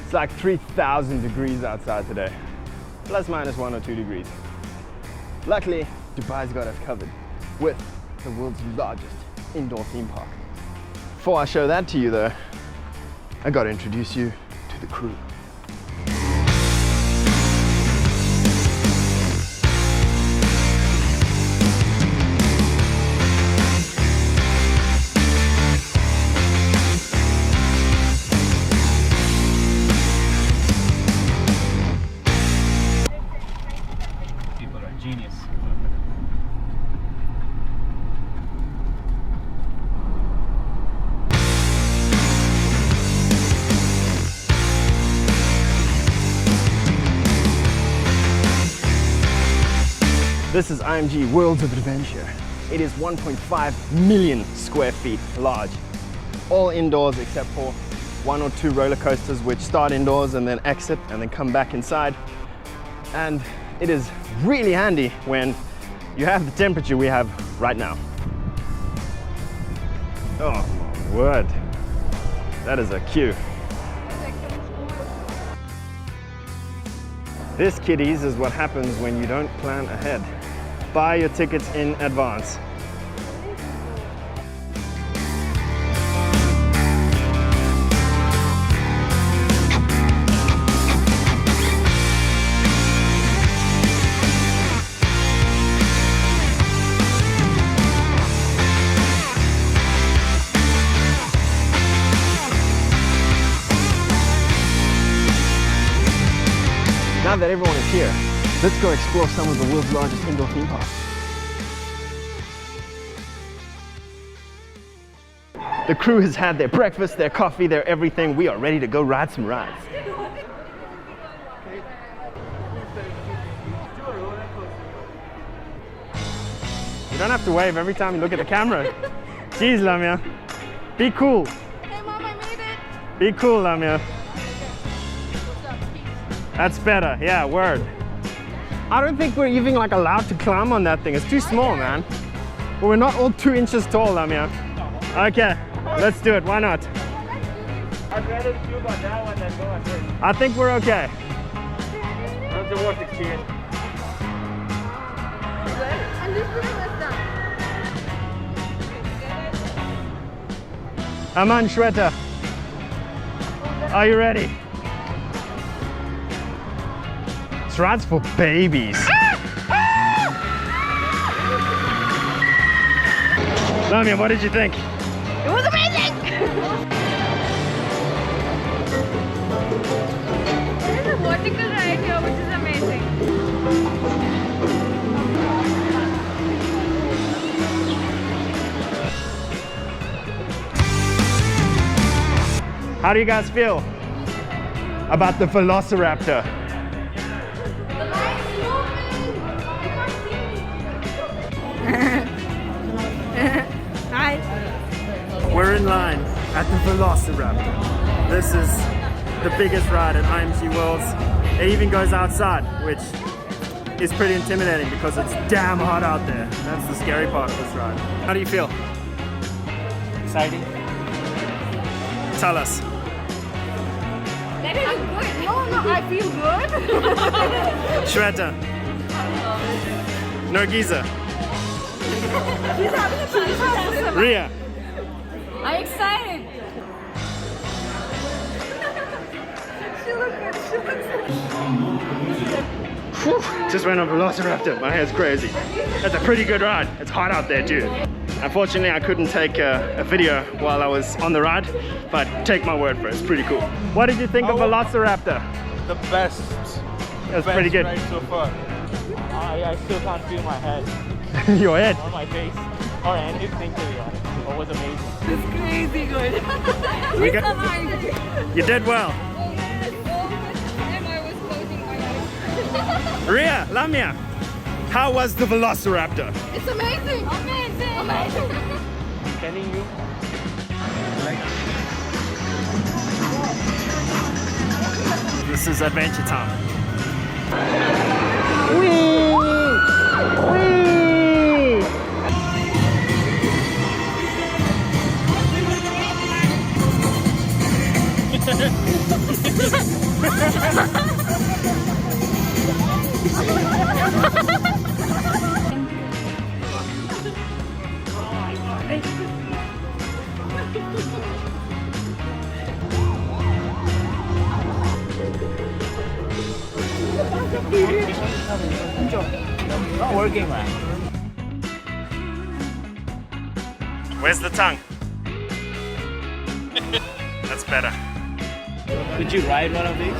It's like 3,000 degrees outside today. Plus minus 1 or 2 degrees. Luckily, Dubai's got us covered with the world's largest indoor theme park. Before I show that to you though, I gotta introduce you to the crew. People are genius. This is IMG Worlds of Adventure. It is 1.5 million square feet large. All indoors except for 1 or 2 roller coasters which start indoors and then exit and then come back inside. And it is really handy when you have the temperature we have right now. Oh my word, that is a queue. This, kiddies, is what happens when you don't plan ahead. Buy your tickets in advance. Now that everyone is here, let's go explore some of the world's largest indoor theme parks. The crew has had their breakfast, their coffee, their everything. We are ready to go ride some rides. You don't have to wave every time you look at the camera. Jeez, Lamia. Be cool. Hey Mom, I made it! Be cool, Lamia. That's better, yeah, word. I don't think we're even like allowed to climb on that thing. It's too small, man. But we're not all 2 inches tall, Lamia. Okay, let's do it, why not? I'd rather do about that one than go on this. I think we're okay. That's the worst experience. I'm just putting this down. Aman, Shweta. Are you ready? This ride's for babies. Lamia, what did you think? It was amazing! There's a vertical ride here which is amazing. How do you guys feel about the Velociraptor? The line's moving! You can't see me! Hi! We're in line at the Velociraptor. This is the biggest ride at IMG Worlds. It even goes outside, which is pretty intimidating because it's damn hot out there. That's the scary part of this ride. How do you feel? Exciting. Tell us. That is good! No, I feel good! Shweta. Norgiza. She's having a fun. Ria. I'm excited! She looks good, she looks good. Whew, just went on Velociraptor. My hair's crazy. That's a pretty good ride. It's hot out there too. Unfortunately, I couldn't take a video while I was on the ride, but take my word for it, it's pretty cool. What did you think of Velociraptor? The best. It was pretty good. Ride so far. I still can't feel my head Your head. or my face or anything, to be honest. It was amazing. It's crazy good. We We got- survived. You did well. Yes, all the time I was closing my eyes. Ria, Lamia, how was the Velociraptor? It's amazing! Amazing! Amazing! Telling you. This is adventure time. Whee! Whee! Not working, man. Where's the tongue? That's better. Could you ride one of these?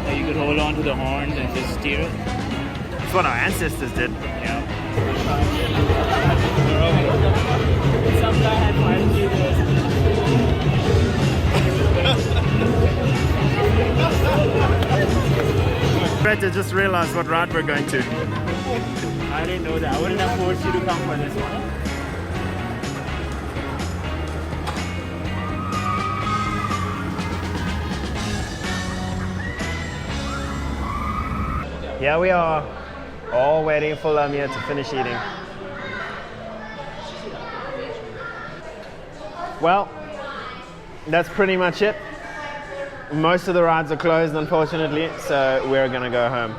Or you could hold on to the horns and just steer it? That's what our ancestors did. Yeah. Some guy had 5G Better just realize what ride we're going to. I didn't know that. I wouldn't have forced you to come for this one. Here we are, all waiting for Lamia to finish eating. Well, that's pretty much it. Most of the rides are closed, unfortunately, so we're gonna go home.